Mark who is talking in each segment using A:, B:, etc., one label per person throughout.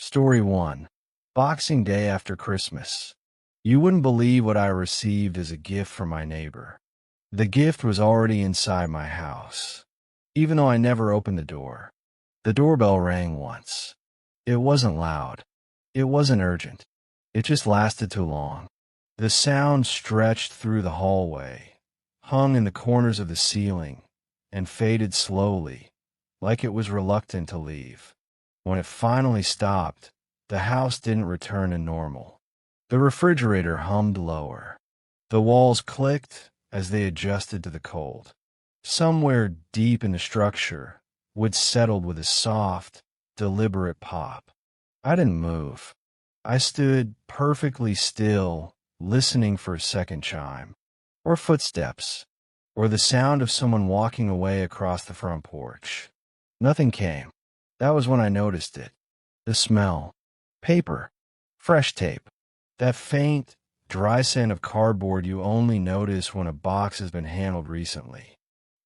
A: Story 1. Boxing Day after Christmas. You wouldn't believe what I received as a gift from my neighbor. The gift was already inside my house, even though I never opened the door. The doorbell rang once. It wasn't loud. It wasn't urgent. It just lasted too long. The sound stretched through the hallway, hung in the corners of the ceiling, and faded slowly, like it was reluctant to leave. When it finally stopped, the house didn't return to normal. The refrigerator hummed lower. The walls clicked as they adjusted to the cold. Somewhere deep in the structure, wood settled with a soft, deliberate pop. I didn't move. I stood perfectly still, listening for a second chime, or footsteps, or the sound of someone walking away across the front porch. Nothing came. That was when I noticed it. The smell. Paper. Fresh tape. That faint, dry scent of cardboard you only notice when a box has been handled recently.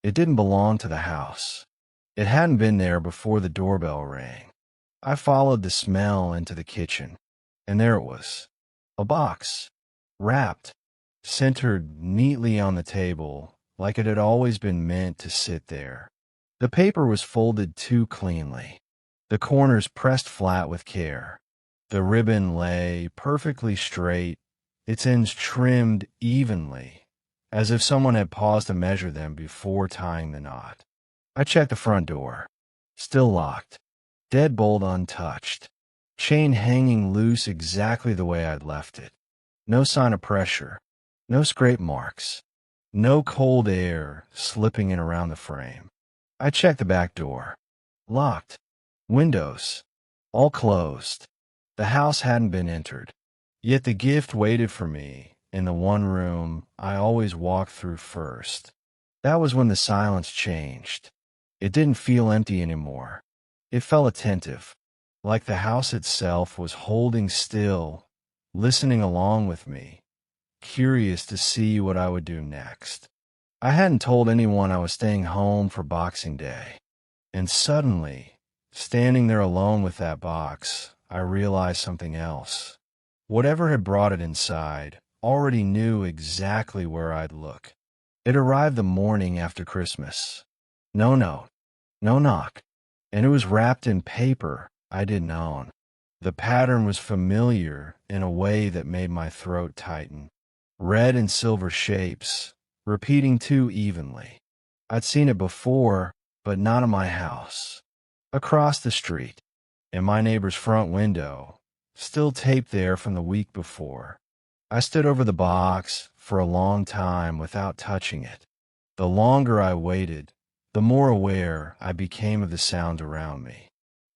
A: It didn't belong to the house. It hadn't been there before the doorbell rang. I followed the smell into the kitchen, and there it was. A box. Wrapped. Centered neatly on the table, like it had always been meant to sit there. The paper was folded too cleanly. The corners pressed flat with care. The ribbon lay perfectly straight, its ends trimmed evenly, as if someone had paused to measure them before tying the knot. I checked the front door. Still locked. Deadbolt untouched. Chain hanging loose exactly the way I'd left it. No sign of pressure. No scrape marks. No cold air slipping in around the frame. I checked the back door. Locked. Windows. All closed. The house hadn't been entered. Yet the gift waited for me in the one room I always walked through first. That was when the silence changed. It didn't feel empty anymore. It felt attentive, like the house itself was holding still, listening along with me, curious to see what I would do next. I hadn't told anyone I was staying home for Boxing Day, and suddenly, standing there alone with that box, I realized something else. Whatever had brought it inside already knew exactly where I'd look. It arrived the morning after Christmas. No note, no knock, and it was wrapped in paper I didn't own. The pattern was familiar in a way that made my throat tighten. Red and silver shapes, repeating too evenly. I'd seen it before, but not in my house. Across the street, in my neighbor's front window, still taped there from the week before. I stood over the box for a long time without touching it. The longer I waited, the more aware I became of the sounds around me.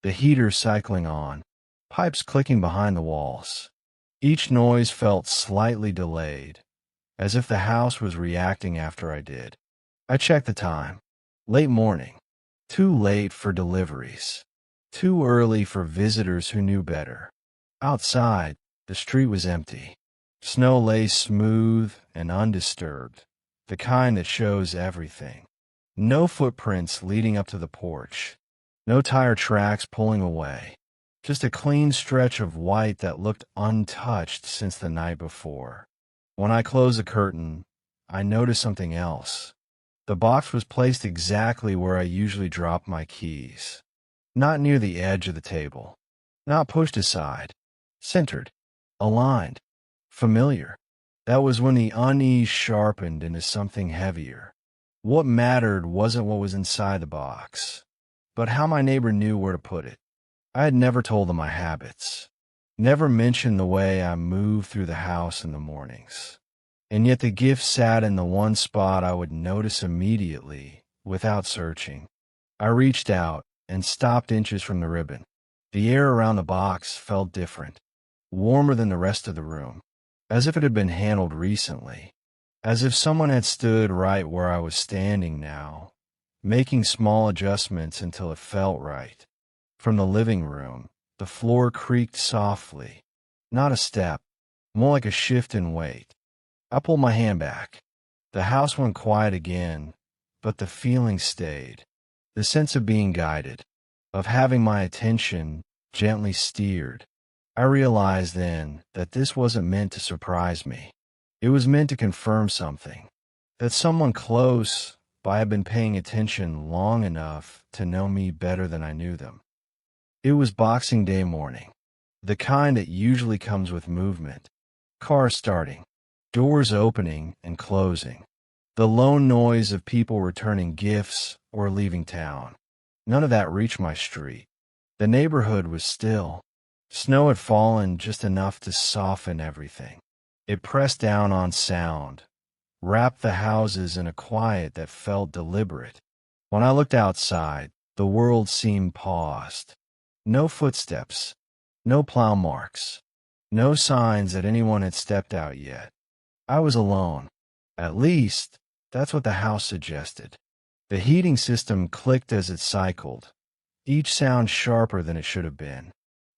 A: The heater cycling on, pipes clicking behind the walls. Each noise felt slightly delayed, as if the house was reacting after I did. I checked the time. Late morning. Too late for deliveries. Too early for visitors who knew better. Outside, the street was empty. Snow lay smooth and undisturbed, the kind that shows everything. No footprints leading up to the porch. No tire tracks pulling away. Just a clean stretch of white that looked untouched since the night before. When I closed the curtain, I noticed something else. The box was placed exactly where I usually drop my keys. Not near the edge of the table. Not pushed aside. Centered. Aligned. Familiar. That was when the unease sharpened into something heavier. What mattered wasn't what was inside the box, but how my neighbor knew where to put it. I had never told them my habits. Never mentioned the way I moved through the house in the mornings. And yet the gift sat in the one spot I would notice immediately, without searching. I reached out and stopped inches from the ribbon. The air around the box felt different, warmer than the rest of the room, as if it had been handled recently, as if someone had stood right where I was standing now, making small adjustments until it felt right. From the living room, the floor creaked softly, not a step, more like a shift in weight. I pulled my hand back. The house went quiet again, but the feeling stayed. The sense of being guided, of having my attention gently steered. I realized then that this wasn't meant to surprise me. It was meant to confirm something. That someone close by had been paying attention long enough to know me better than I knew them. It was Boxing Day morning, the kind that usually comes with movement. Cars starting, doors opening and closing, the lone noise of people returning gifts or leaving town. None of that reached my street. The neighborhood was still. Snow had fallen just enough to soften everything. It pressed down on sound, wrapped the houses in a quiet that felt deliberate. When I looked outside, the world seemed paused. No footsteps, no plow marks, no signs that anyone had stepped out yet. I was alone. At least, that's what the house suggested. The heating system clicked as it cycled, each sound sharper than it should have been.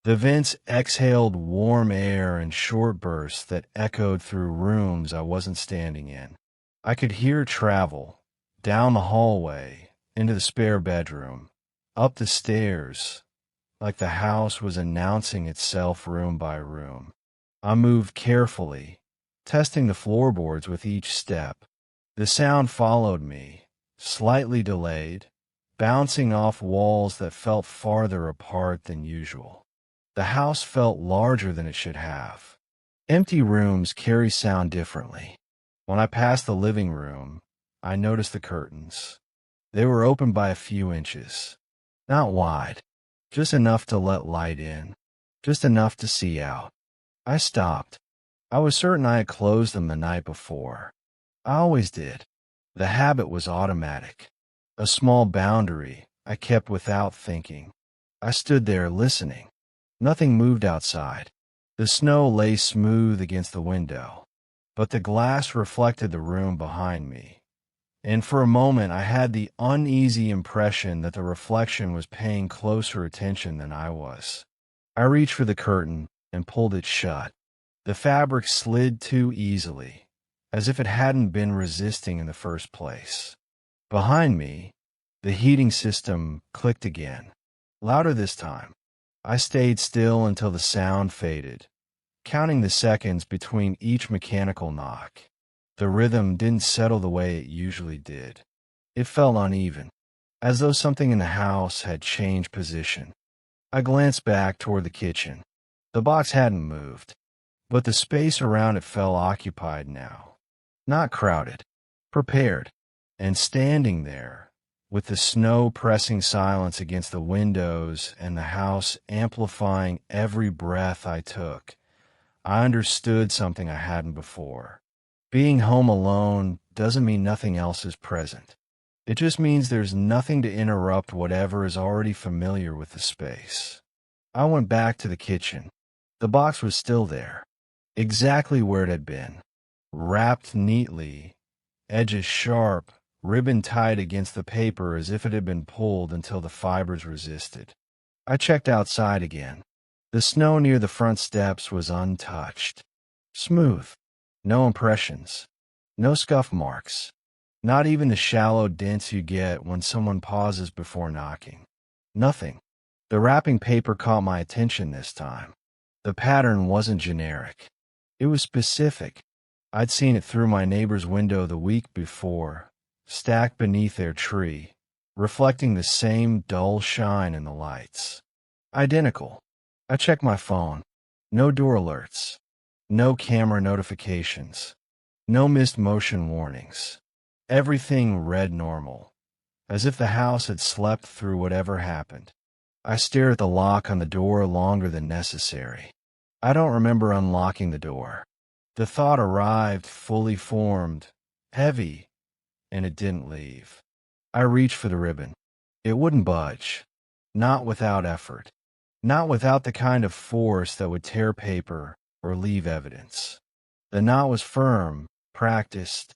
A: The vents exhaled warm air in short bursts that echoed through rooms I wasn't standing in. I could hear travel, down the hallway, into the spare bedroom, up the stairs, like the house was announcing itself room by room. I moved carefully, testing the floorboards with each step. The sound followed me, slightly delayed, bouncing off walls that felt farther apart than usual. The house felt larger than it should have. Empty rooms carry sound differently. When I passed the living room, I noticed the curtains. They were open by a few inches. Not wide, just enough to let light in, just enough to see out. I stopped. I was certain I had closed them the night before. I always did. The habit was automatic. A small boundary I kept without thinking. I stood there listening. Nothing moved outside. The snow lay smooth against the window, but the glass reflected the room behind me. And for a moment I had the uneasy impression that the reflection was paying closer attention than I was. I reached for the curtain and pulled it shut. The fabric slid too easily, as if it hadn't been resisting in the first place. Behind me, the heating system clicked again, louder this time. I stayed still until the sound faded, counting the seconds between each mechanical knock. The rhythm didn't settle the way it usually did. It felt uneven, as though something in the house had changed position. I glanced back toward the kitchen. The box hadn't moved, but the space around it felt occupied now. Not crowded, prepared, and standing there, with the snow pressing silence against the windows and the house amplifying every breath I took, I understood something I hadn't before. Being home alone doesn't mean nothing else is present. It just means there's nothing to interrupt whatever is already familiar with the space. I went back to the kitchen. The box was still there, exactly where it had been, wrapped neatly, edges sharp, ribbon tied against the paper as if it had been pulled until the fibers resisted. I checked outside again. The snow near the front steps was untouched. Smooth. No impressions. No scuff marks. Not even the shallow dents you get when someone pauses before knocking. Nothing. The wrapping paper caught my attention this time. The pattern wasn't generic. It was specific. I'd seen it through my neighbor's window the week before, stacked beneath their tree, reflecting the same dull shine in the lights. Identical. I checked my phone. No door alerts. No camera notifications. No missed motion warnings. Everything read normal, as if the house had slept through whatever happened. I stared at the lock on the door longer than necessary. I don't remember unlocking the door. The thought arrived fully formed, heavy, and it didn't leave. I reached for the ribbon. It wouldn't budge. Not without effort. Not without the kind of force that would tear paper or leave evidence. The knot was firm, practiced,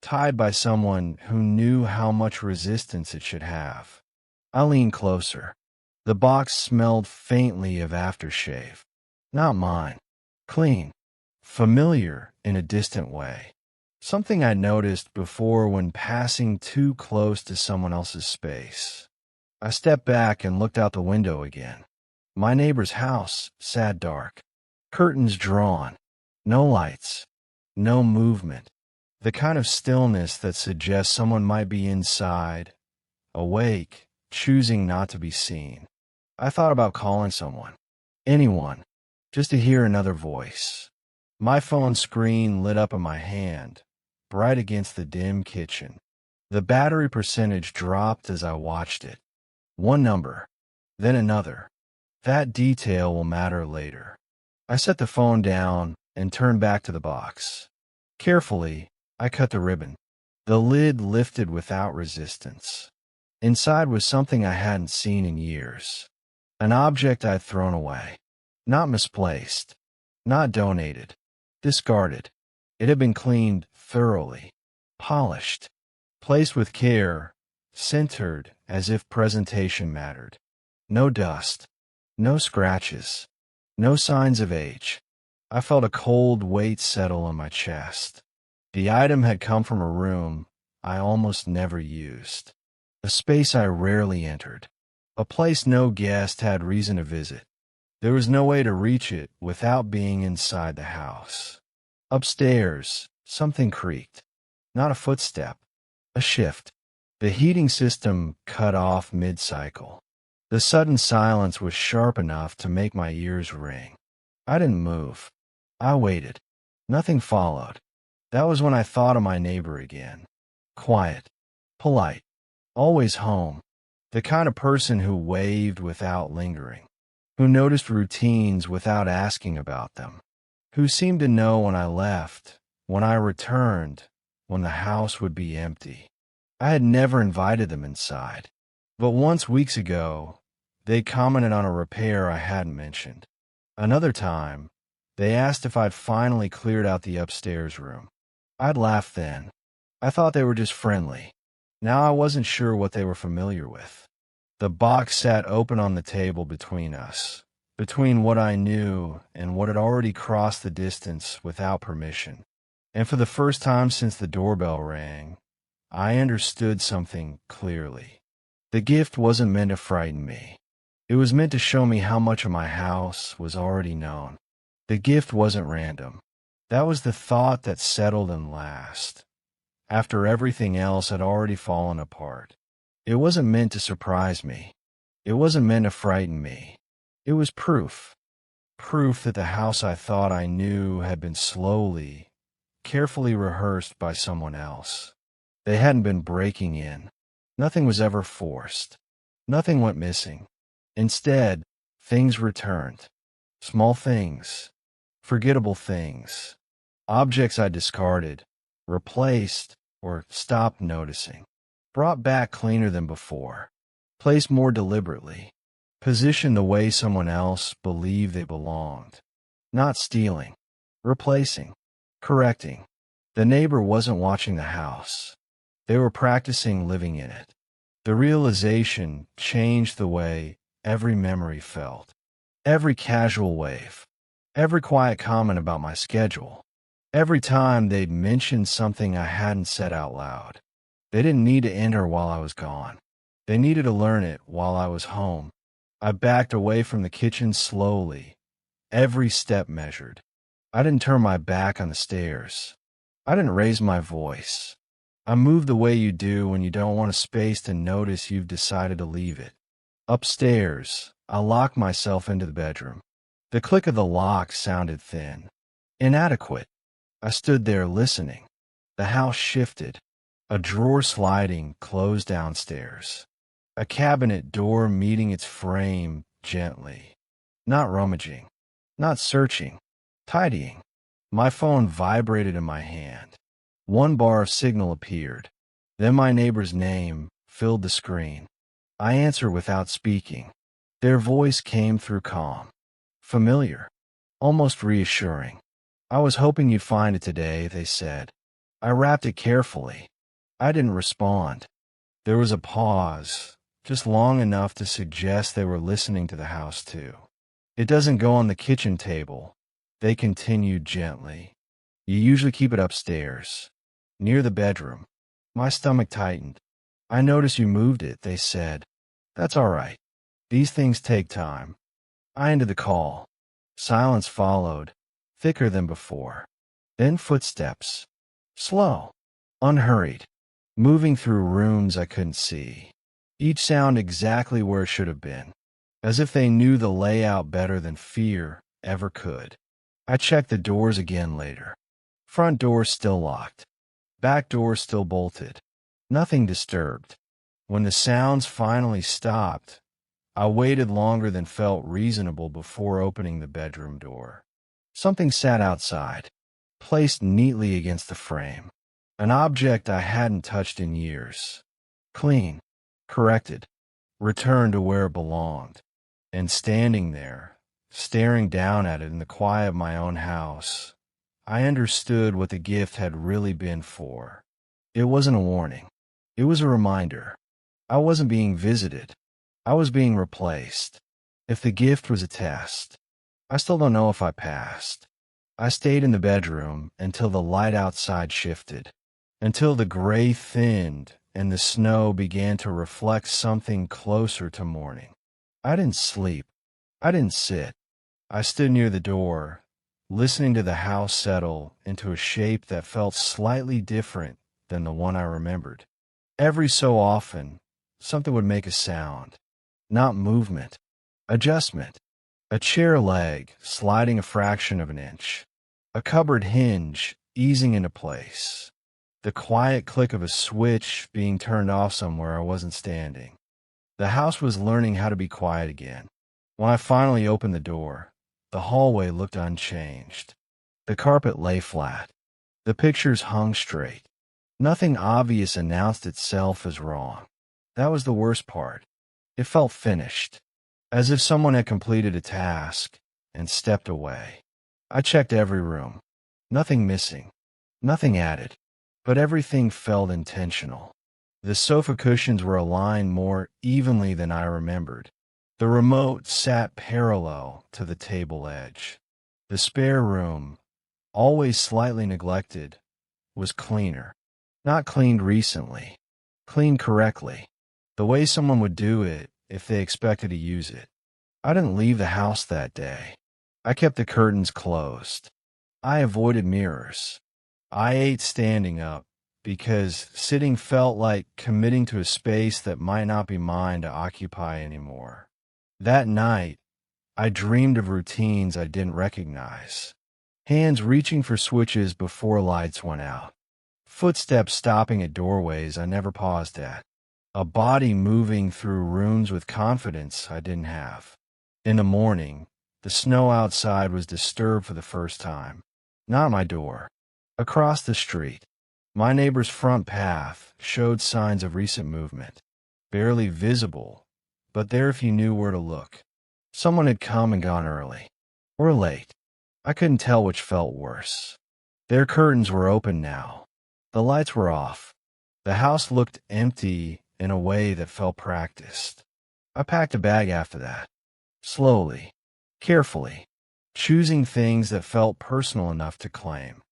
A: tied by someone who knew how much resistance it should have. I leaned closer. The box smelled faintly of aftershave. Not mine. Clean. Familiar in a distant way. Something I'd noticed before when passing too close to someone else's space. I stepped back and looked out the window again. My neighbor's house sat dark, curtains drawn, no lights, no movement, the kind of stillness that suggests someone might be inside, awake, choosing not to be seen. I thought about calling someone, anyone, just to hear another voice. My phone screen lit up in my hand, bright against the dim kitchen. The battery percentage dropped as I watched it. One number, then another. That detail will matter later. I set the phone down and turned back to the box. Carefully, I cut the ribbon. The lid lifted without resistance. Inside was something I hadn't seen in years. An object I'd thrown away. Not misplaced. Not donated. Discarded. It had been cleaned thoroughly. Polished. Placed with care. Centered as if presentation mattered. No dust. No scratches. No signs of age. I felt a cold weight settle on my chest. The item had come from a room I almost never used. A space I rarely entered. A place no guest had reason to visit. There was no way to reach it without being inside the house. Upstairs, something creaked. Not a footstep. A shift. The heating system cut off mid-cycle. The sudden silence was sharp enough to make my ears ring. I didn't move. I waited. Nothing followed. That was when I thought of my neighbor again. Quiet. Polite. Always home. The kind of person who waved without lingering. Who noticed routines without asking about them. Who seemed to know when I left, when I returned, when the house would be empty. I had never invited them inside. But once weeks ago, they commented on a repair I hadn't mentioned. Another time, they asked if I'd finally cleared out the upstairs room. I'd laughed then. I thought they were just friendly. Now I wasn't sure what they were familiar with. The box sat open on the table between us, between what I knew and what had already crossed the distance without permission. And for the first time since the doorbell rang, I understood something clearly. The gift wasn't meant to frighten me. It was meant to show me how much of my house was already known. The gift wasn't random. That was the thought that settled and last, after everything else had already fallen apart. It wasn't meant to surprise me. It wasn't meant to frighten me. It was proof. Proof that the house I thought I knew had been slowly, carefully rehearsed by someone else. They hadn't been breaking in. Nothing was ever forced. Nothing went missing. Instead, things returned. Small things. Forgettable things. Objects I discarded, replaced, or stopped noticing. Brought back cleaner than before. Placed more deliberately. Positioned the way someone else believed they belonged. Not stealing. Replacing. Correcting. The neighbor wasn't watching the house. They were practicing living in it. The realization changed the way every memory felt. Every casual wave. Every quiet comment about my schedule. Every time they'd mentioned something I hadn't said out loud. They didn't need to enter while I was gone. They needed to learn it while I was home. I backed away from the kitchen slowly, every step measured. I didn't turn my back on the stairs. I didn't raise my voice. I moved the way you do when you don't want a space to notice you've decided to leave it. Upstairs, I locked myself into the bedroom. The click of the lock sounded thin, inadequate. I stood there listening. The house shifted. A drawer sliding closed downstairs. A cabinet door meeting its frame gently. Not rummaging. Not searching. Tidying. My phone vibrated in my hand. One bar of signal appeared. Then my neighbor's name filled the screen. I answered without speaking. Their voice came through calm. Familiar. Almost reassuring. I was hoping you'd find it today, they said. I wrapped it carefully. I didn't respond. There was a pause, just long enough to suggest they were listening to the house too. It doesn't go on the kitchen table, they continued gently. You usually keep it upstairs, near the bedroom. My stomach tightened. I noticed you moved it, they said. That's all right. These things take time. I ended the call. Silence followed, thicker than before. Then footsteps. Slow, unhurried, moving through rooms I couldn't see. Each sound exactly where it should have been, as if they knew the layout better than fear ever could. I checked the doors again later. Front door still locked. Back door still bolted. Nothing disturbed. When the sounds finally stopped, I waited longer than felt reasonable before opening the bedroom door. Something sat outside, placed neatly against the frame. An object I hadn't touched in years. Clean, corrected, returned to where it belonged. And standing there, staring down at it in the quiet of my own house, I understood what the gift had really been for. It wasn't a warning. It was a reminder. I wasn't being visited. I was being replaced. If the gift was a test, I still don't know if I passed. I stayed in the bedroom until the light outside shifted, until the gray thinned and the snow began to reflect something closer to morning. I didn't sleep. I didn't sit. I stood near the door, listening to the house settle into a shape that felt slightly different than the one I remembered. Every so often, something would make a sound. Not movement, adjustment. A chair leg sliding a fraction of an inch. A cupboard hinge easing into place. The quiet click of a switch being turned off somewhere I wasn't standing. The house was learning how to be quiet again. When I finally opened the door, the hallway looked unchanged. The carpet lay flat. The pictures hung straight. Nothing obvious announced itself as wrong. That was the worst part. It felt finished, as if someone had completed a task and stepped away. I checked every room. Nothing missing. Nothing added. But everything felt intentional. The sofa cushions were aligned more evenly than I remembered. The remote sat parallel to the table edge. The spare room, always slightly neglected, was cleaner. Not cleaned recently. Cleaned correctly. The way someone would do it if they expected to use it. I didn't leave the house that day. I kept the curtains closed. I avoided mirrors. I ate standing up because sitting felt like committing to a space that might not be mine to occupy anymore. That night, I dreamed of routines I didn't recognize. Hands reaching for switches before lights went out. Footsteps stopping at doorways I never paused at. A body moving through rooms with confidence I didn't have. In the morning, the snow outside was disturbed for the first time. Not my door. Across the street, my neighbor's front path showed signs of recent movement. Barely visible, but there if you knew where to look. Someone had come and gone early. Or late. I couldn't tell which felt worse. Their curtains were open now. The lights were off. The house looked empty in a way that felt practiced. I packed a bag after that. Slowly, carefully, choosing things that felt personal enough to claim.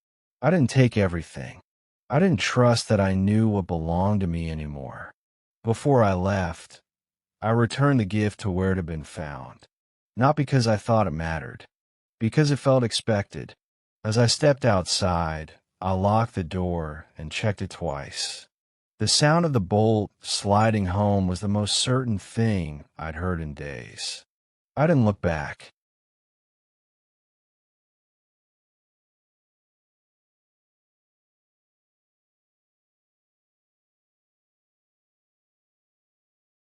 A: I didn't take everything. I didn't trust that I knew what belonged to me anymore. Before I left, I returned the gift to where it had been found. Not because I thought it mattered, because it felt expected. As I stepped outside, I locked the door and checked it twice. The sound of the bolt sliding home was the most certain thing I'd heard in days. I didn't look back.